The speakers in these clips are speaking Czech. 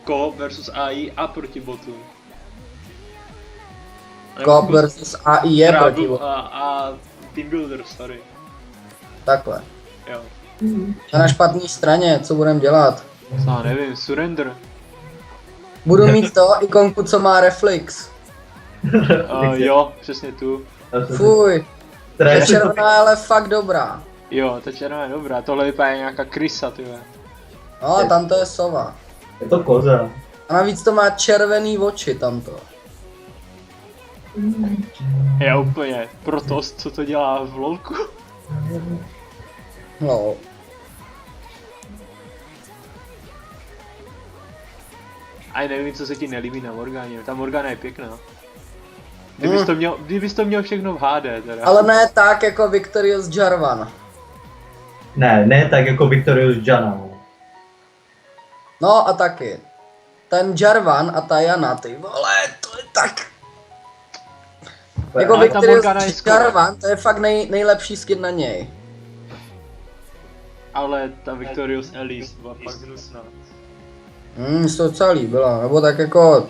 Co versus AI a proti botu. Coop versus AI je proti botu. A Team Builder, sorry. Takhle. Jo. A na špatné straně, co budeme dělat? Já nevím, surrender. Budu mít to ikonku, co má reflex. Jo, přesně tu. Fuj. Ta červená je ale fakt dobrá. Jo, ta červená je dobrá, tohle vypadá jak nějaká krysa, tyhle. No a tam to je sova. Je to koza. A navíc to má červený oči tamto. Je úplně protost, co to dělá v lolku. No. A nevím, co se ti nelíbí na Morganě, ta Morgana je pěkná. Kdybys to měl všechno v HD teda. Ale ne tak jako Victorious Jarvan. Ne tak jako Victorious Jana. No a taky. Ten Jarvan a ta Jana, ty vole, to je tak. Jako Ale ta Morgana je Victorious skvělá. Jarvan, to je fakt nejlepší skin na něj. Ale ta Victorious Elise byla fakt hnusná. Se to docela líbilo, nebo tak jako.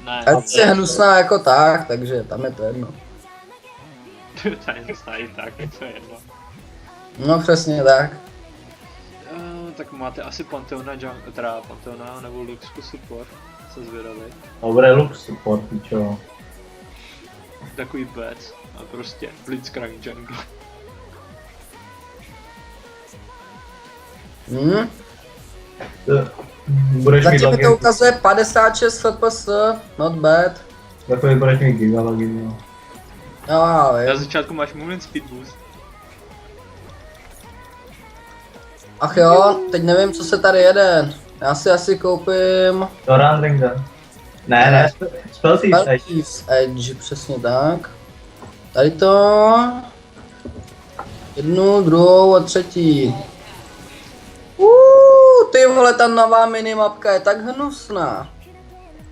Ne, Elise je hnusná jako tak, takže tam je to jedno. ta je hnusná i tak, to je jedno. No přesně tak. Tak máte asi Pantheona, teda Pantheona nebo Luxku support, co zvědavý. Dobré Lux support, čo. Takový bec a prostě Blitzcrank jungle. Budeš mít Zatím mi to login. ukazuje 56 FPS, not bad. Takový budeš mít giga login, jo. Jo, Na začátku máš movement speed boost. Ach jo, teď nevím, co se tady jede. Já si asi koupím To Randringa. Ne, Spellthief Edge. Spellthief's Edge, přesně tak. Tady to. Jednu, druhou a třetí. Ty vole, ta nová minimapka je tak hnusná.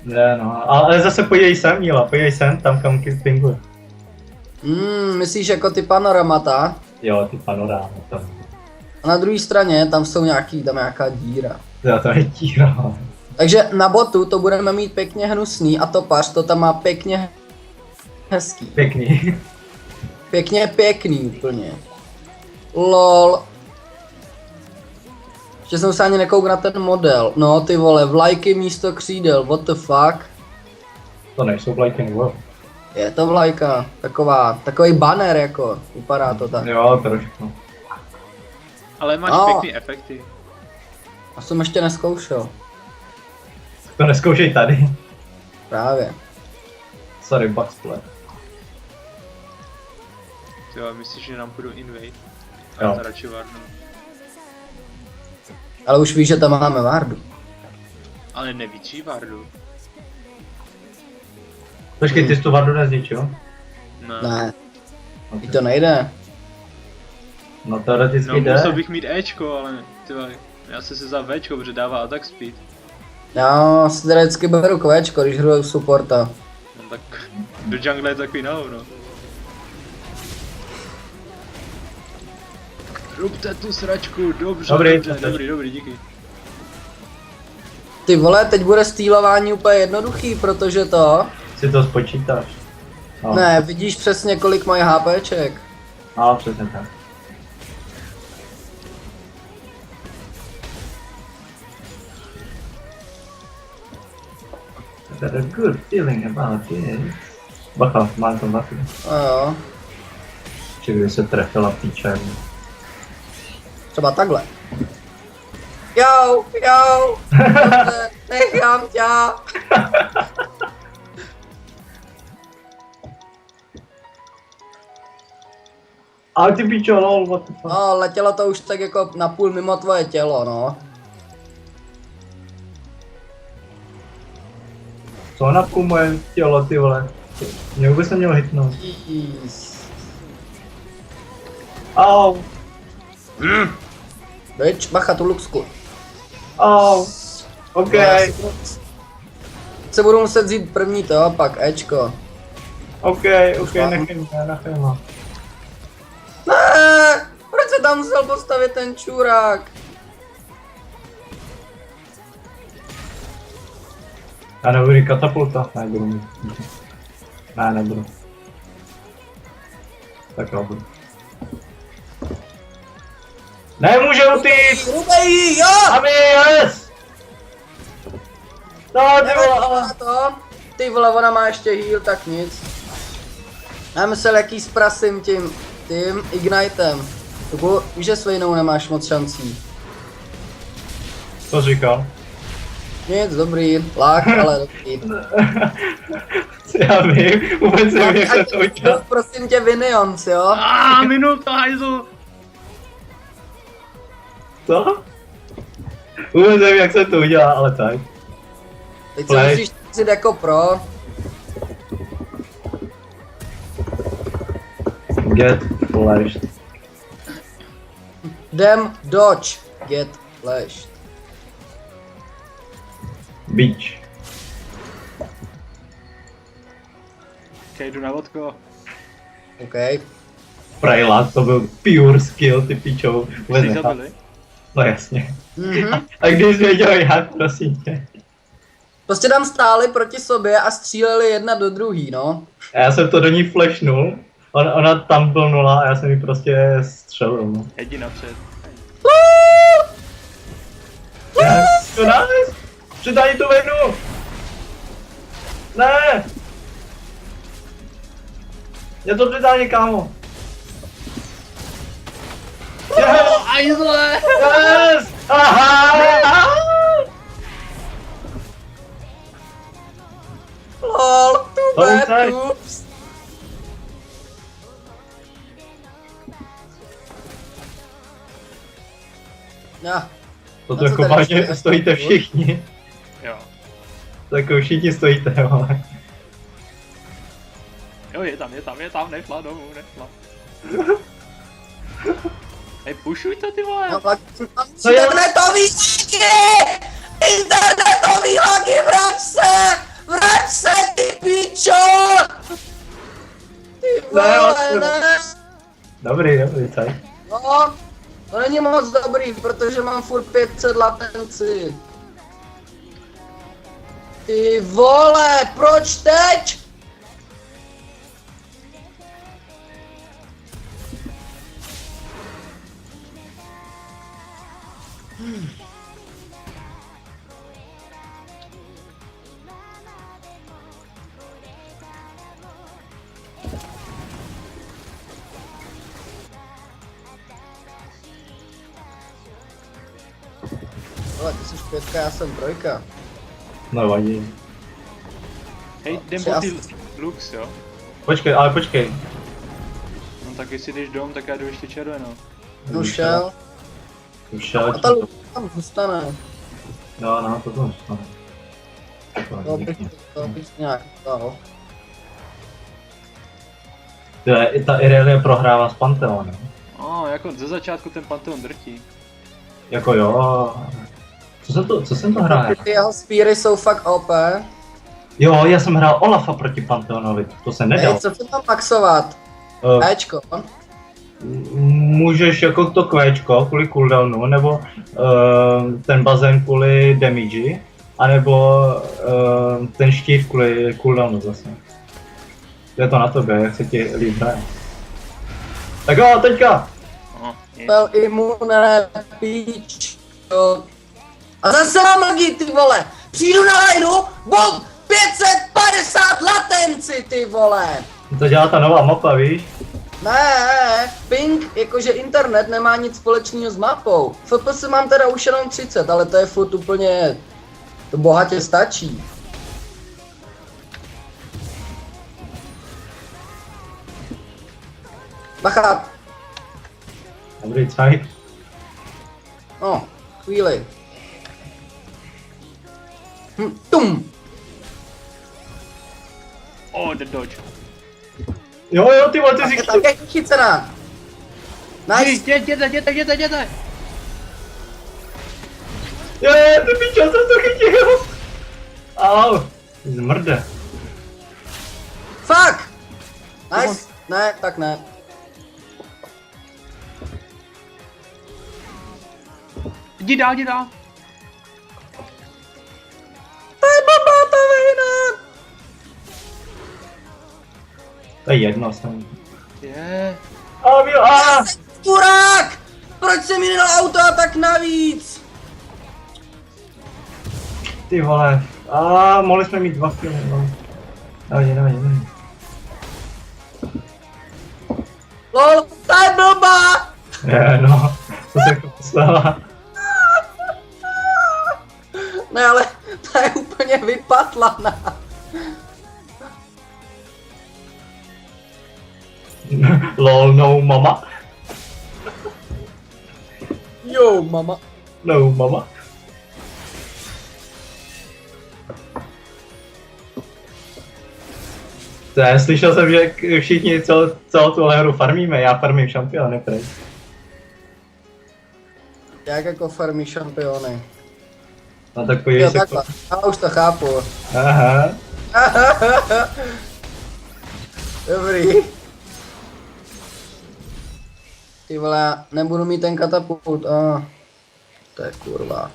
Ne no, ale zase podívej sem, Míla, podívej sem, tam kam Kiss pinguje. Myslíš jako ty panoramata? Jo, ty panorámy tam. A na druhé straně tam jsou nějaká díra. Já to je tíra. Takže na botu to budeme mít pěkně hnusný a topař to tam má pěkně hezký. Pěkný. Pěkně pěkný úplně. Lol. Ještě jsem se ani nekoukl na ten model. No ty vole, vlajky místo křídel, what the fuck. To nejsou Black World. Je to vlajka, takový banner jako, vypadá to tak. Jo, trošku. Ale máš No. pěkný efekty. A jsem ještě neskoušel, To neskoušej tady. právě. Sorry, Bugsplay. Jo, myslíš, že nám půjdu invade? Jo. Já radši varnu. Ale už víš, že tam máme Vardu. Ale nevíčí vardu. Počkej, ty jsi tu Vardu nezničil? Ne, teď to nejde. No teoreticky No, jde. musel bych mít Ečko, ale tyhle, já se za Včko, protože dává attack speed. Já si teda vždycky beru kvéčko, když hruju supporta. No tak do jungle je takový na hovno. Rubte tu sračku, dobře, Dobrý, dobrý, díky. Ty vole, teď bude stýlování úplně jednoduchý, protože to... Si to spočítáš. No. Ne, vidíš přesně kolik mají HPček. No, přesně tak. I got a good feeling about it. Bacha, mám tam bacha. No jo, Či kde se trefila v té černé. třeba takhle. Jo, dobře, nechám tě. Ale ty pičo, lol, what the fuck. No, letělo to už tak jako napůl mimo tvoje tělo, no. Co napůl moje tělo, ty vole. Mě vůbec neměl hitnout. Jeez. Au, Bitch, bacha tu luxku. au. OK. Se budu muset vzít první to, pak Ečko. OK, nechej ho. Ne, proč se tam musel postavit ten čurák? A nebudu katapulta? Ne, budu mít. Ne, nebudu. Tak jo, budu. Nemůže utýct! Rubej, jo! Ami, yes! No, ty Nevadí vole. to. Ty vole, ona má ještě heal, tak nic. Já myslel, jaký sprasím tím Ignitem. Už je s Vejnou nemáš moc šancí. Co říkal? Nic, dobrý, lák, ale dobrý. Já vím, vůbec nevím, jak se to udělá. Prosím tě, Vinions, jo? Minul to hajzl! Co? Vůbec nevím, jak se to udělá, ale tak. Teď se Play. musíš cítit jako pro. Get flashed. Dodge, get flashed. Beach. Ok, jdu na vodko. OK. Prejlat, to byl pure skill, ty pičou. Vůbec Jsi nechápu. zabili? No jasně. Mhm. A když jsi věděl jak, prosím tě. Prostě tam stáli proti sobě a stříleli jedna do druhý, no. A já jsem to do ní flashnul. Ona tam byl nula a já jsem ji prostě střelil. No. Jdi napřed. To nice! Přidání tu vejnu! Ne! Je to přidání, kámo! Yes! Hajzle! Yes! Aha! LOL, too To bad, tak. oops. Ja, To co jako tady vážně stojí? stojíte všichni. Jo. To jako všichni stojíte, ale. Jo, je tam, nešla domů, nešla. Hej, pushuj to, ty vole! no, tak Co je? internetový lagy! Internetový lagy, vrať se, ty pičo! Ty vole, ne! Dobrý, tak. No, to není moc dobrý, protože mám furt 500 latenci. Ty vole, proč teď? Vole, ty jsi pětka, já jsem trojka. No vadí. Hej, jdem Tři po a- ty Lux, jo? Počkej, ale počkej. No tak jestli jdeš dom, tak já jdu ještě červenou. No šel. Už šel, A ta Luka tam zůstane. no, to tam stane. To bych nějak dal. Ta Irelia prohrává s Pantheonem. Jako ze začátku ten Pantheon drtí. Jako jo. Co jsem to hrál? Ty jeho spíry jsou fakt OP. Jo, já jsem hrál Olafa proti Pantheonovi, to se nedal. Hej, co ty mám maxovat? Eh, Ečko. Můžeš jako to Quéčko kvůli cooldownu, nebo ten bazén kvůli damage, anebo ten štít kvůli cooldownu zase. Je to na tobě, jak se ti líp hraje. Tak jo, teďka! Nic. Pel imune, píčo. A zase mám lagi, ty vole. Přijdu na lineu, bum, 550 latenci, ty vole. To dělá ta nová mapa, víš? Ne, ping, jakože internet nemá nic společného s mapou. FPS mám teda už jenom 30, ale to je furt úplně, to bohatě stačí. Bacha, Dobrý cajt. no, chvíli. Tum. The dodge. Jo, ty vole, ty jsi Tak je chycená. Nice. Jděte! Je, ty pičo, jsem to chytil! Au, zmrde. Fuck! Nice. Ne, tak ne. Jdi dál! To je blbá ta To je jedno, jsem. Je. Turák! Proč se mi nedal auto a tak navíc? Ty vole. Mohli jsme mít 2 killy, no. Davaj. LOL, ta je blbá! Je, no. Co se to stala? Ne, ale ta je úplně vypatlaná. Lol, no mama. Jo, mama. No mama. To je, slyšel jsem, že všichni celou tu hru farmíme, já farmím šampiony, prej. Jak jako farmí šampiony. No tak podívej Jo, se. takhle, já už to chápu. Aha. Dobrý. Ty vole, já nebudu mít ten katapult, to je kurva.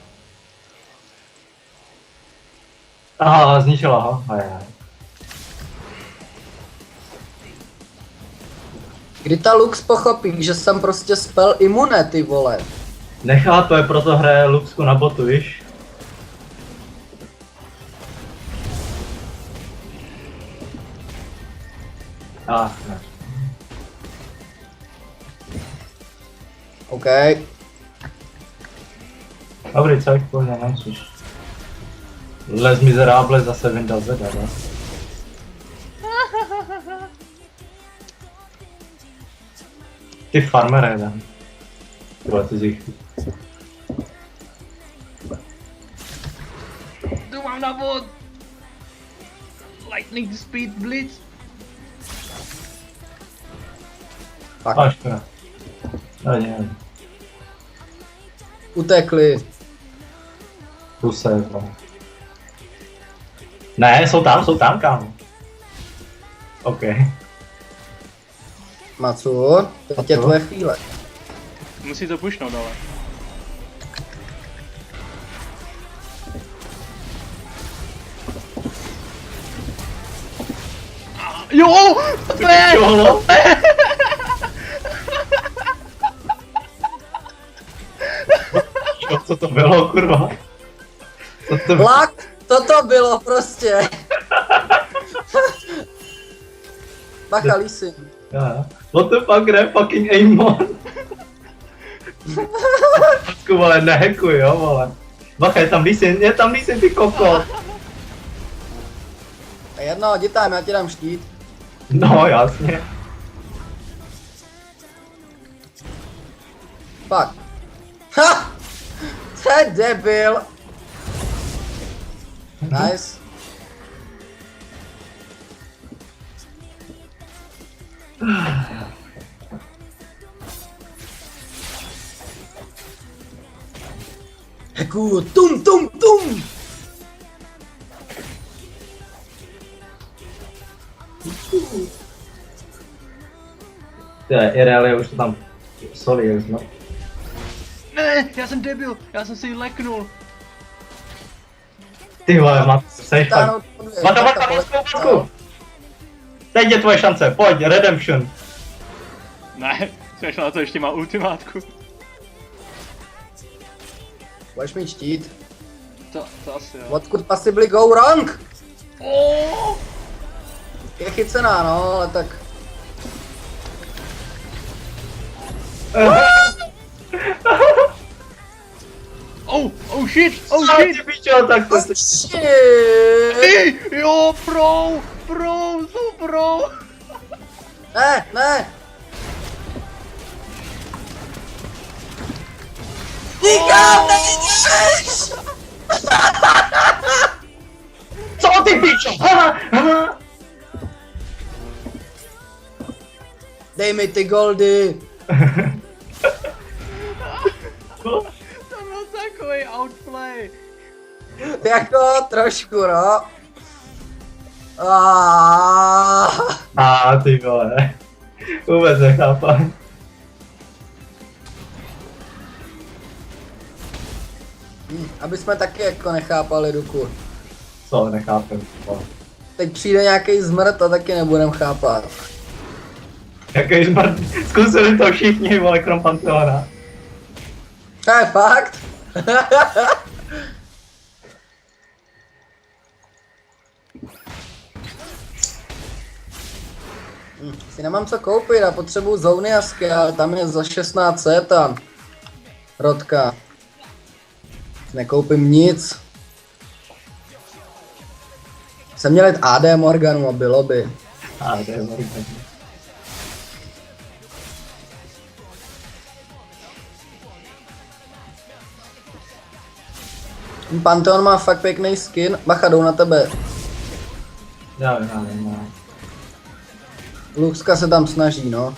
Aha, zničila ho. Ajaj. Kdy ta Lux pochopí, že jsem prostě spell imune, ty vole. Nechápe, proto hraje Luxku na botu, víš? Ne. OK. Dobrý, co je pohodě, nemusíš. Les Miserable zase vyndal zeda, ne? Ty farmer jeden. Tyhle ty zích. Tu mám na bod. Lightning speed blitz. Fuck. Škoda. Ne. Utekli. Plus je to. Ne, jsou tam, kámo. OK. Macu, teď je Macu? tvoje chvíle. Musí to pušnout ale. Jo! Ne! Jo, co to bylo, kurva? Co to bylo? Lak, toto bylo prostě. Bacha, Lisy. Yeah. What the fuck, ne? Fucking aimon. Počku, vole, nehekuj, jo, vole. Bacha, je tam Lee Sin, ty koko. A jedno, jdi tam, já ti dám štít. No, jasně. Fuck. Ha! To je debil. Nice. Heku, tum. To je Irelia, už to tam solí, jak jsme. Ne, já jsem debil, já jsem si ji leknul. Ty vole, seš fakt. Táhnout podvěž, Mata, tak to Matku! Teď je tvoje šance, pojď, Redemption. Ne, jsem na to ještě má ultimátku. Budeš mít štít. To asi jo. What could possibly go wrong? Oh! Je chycená, no, ale tak. Oh shit, oh Co shit! ti pičo, tak to se... Shit! Ej, jo, pro, pro. Ne! Nikam nejdeš! Co ty pičo? Dej mi ty goldy! To byl takový outplay. Jako trošku, no. Ty vole. Vůbec nechápám. Aby jsme taky jako nechápali, Duku. Co, nechápem. Teď přijde nějaký zmrt a taky nebudem chápat. Jaký zmrt, zkusili to všichni, vole, krom Panteona. To je fakt? Si nemám co koupit, já potřebuju Zoniasky, ale tam je za 1600 tam. Rodka. Nekoupím nic. Jsem měl jít AD Morganu a bylo by. A to je Morgan. Pantheon má fakt pěkný skin. Bacha, jdou na tebe. Já. Luxka se tam snaží, no.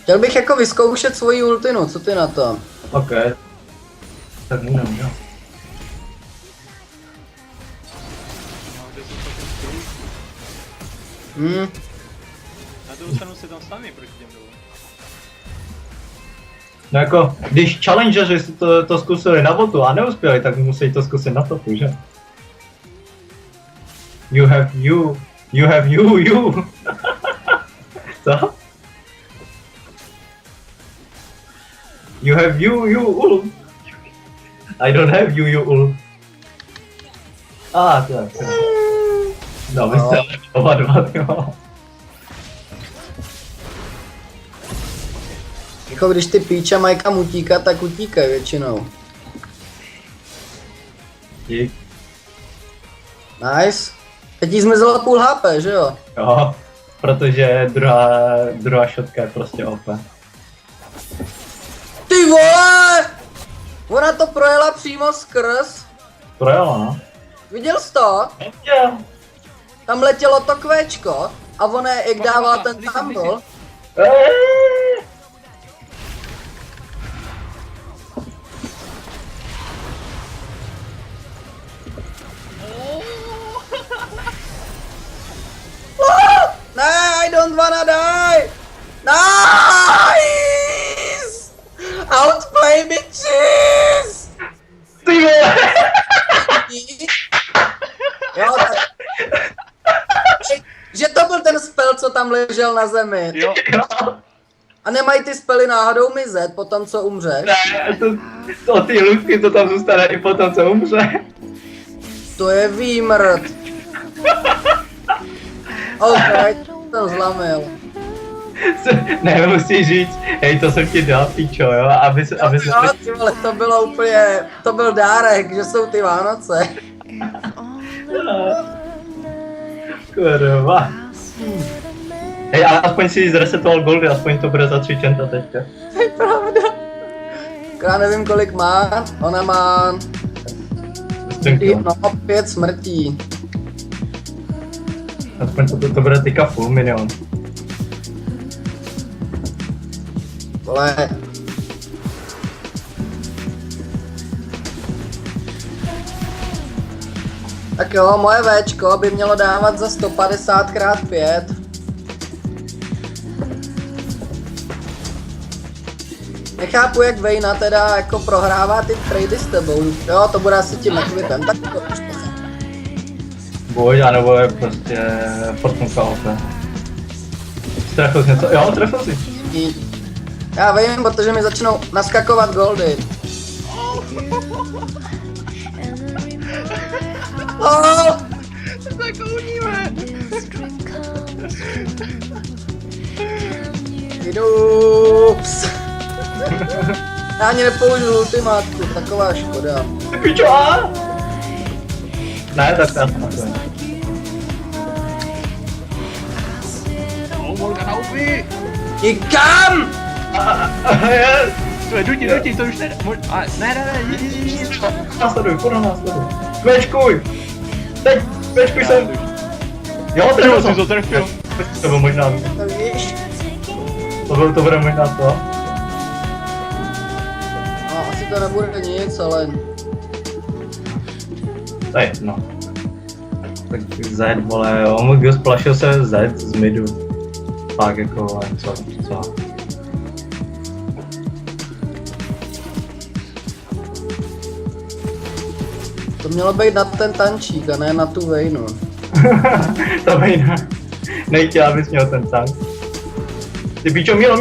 Chtěl bych jako vyzkoušet svoji ultinu, co ty na to? OK. Tak můžem, jo. Na druhou stranu se tam sami proti těm dolů. No jako, když challengeři si to zkusili na botu a neuspěli, tak musí to zkusit na topu, že? You have you. Co? You have you, ul. I don't have you, ul. Tak. No, vy jste oba dva, jo. Jako když ty píče mají kam utíkat, tak utíkají většinou. Dík. Nice. Teď jí zmizelo půl HP, že jo? Jo, protože druhá šotka je prostě OP. Ty vole! Ona to projela přímo skrz. Projelo, no. Viděl jsi to? Jo. Tam letělo to kvéčko a ona, jak dávala ten tumble, ne, I don't wanna die! Nice! Outplay bitches! Ty vole! Jo, tak... Že to byl ten spell, co tam ležel na zemi. Jo, A nemají ty spely náhodou mizet po tom, co umřeš? Ne, to ty lůžky, to tam zůstane i potom, co umře. To je výmrt. OK, jsem zlamil. Ne, musíš říct, hej, to jsem ti dal, píčo, jo, aby se... Jo, ty vole, to bylo úplně, to byl dárek, že jsou ty Vánoce. Kurva. Hej, ale aspoň si zresetoval goldy, aspoň to bude za 3 čenta teďka. To je pravda. Já nevím, kolik má, ona má... No, 5 smrtí. Aspoň to bude teďka full minion. Vole. Tak jo, moje Včko by mělo dávat za 150x5. Nechápu, jak Vayna teda jako prohrává ty trady s tebou. Jo, to bude asi tím ekvipem, tak to už to. Buď, anebo je prostě Fortunka OP. Trefil jsi něco? Jo, trefil jsi. Já vím, protože mi začnou naskakovat goldy. Oh! zakouníme! Idups. Já ani nepoužiju ultimátku, taková škoda. Pičo! Ne, tak já jsem na to. Oh, Morgana ubí! Nikam! Jdu ti, to už ne... Ne, Následuj, půjdu následuj. Kvečkuj! Teď, kvečkuj sem! Jo, Jo, jsi to trefil. To byl možná, To víš? to bude možná to. No, asi to nebude nic, ale... To je jedno. Tak Z, vole, on splašil se Z z midu. Pak jako, vole, co? To mělo být na ten tančík a ne na tu vejnu. Ta vejna. Nechtěla, abys měl ten tank. Ty píčo, Milo.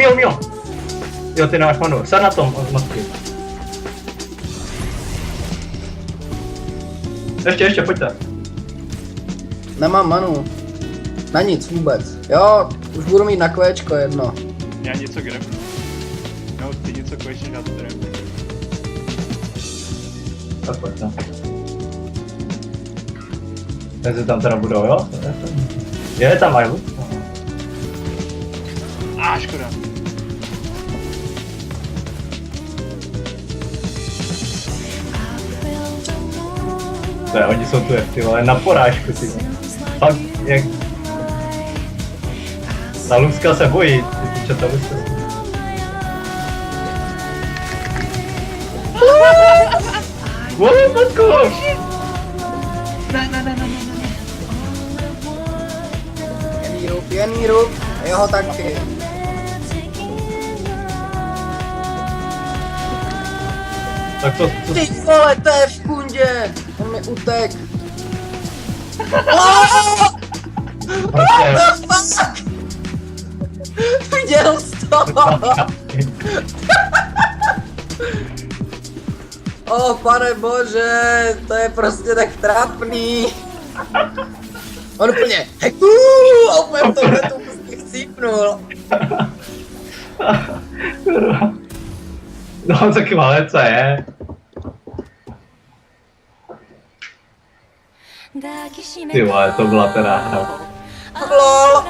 Jo, ty nemáš manu. Sad na tom, od matky. Ještě, pojďte. Nemám manu. Na nic vůbec. Jo, už budu mít na kvéčko jedno. Já něco grepnu. No, ty něco kvečeš na to grepnu. Tak pojďte. Jestli tam teda budou, jo? Je tam Ilu? Škoda. To je, oni jsou tu ty vole, na porážku, ty vole. Fakt, jak... Ta Luzka se bojí, ty piče, ta Luzka se bojí. Vole, matko! Ne. Pěný rub, a jeho taky. Tak to... Ty vole, to je v kundě! On mi utek. Prostě... Fuck! Viděl jsi to? O pane bože, to je prostě tak trapný. On úplně heku, a úplně to prostě chcípnul. No tak ale co je? Ty vole, to byla teda hra. Lol.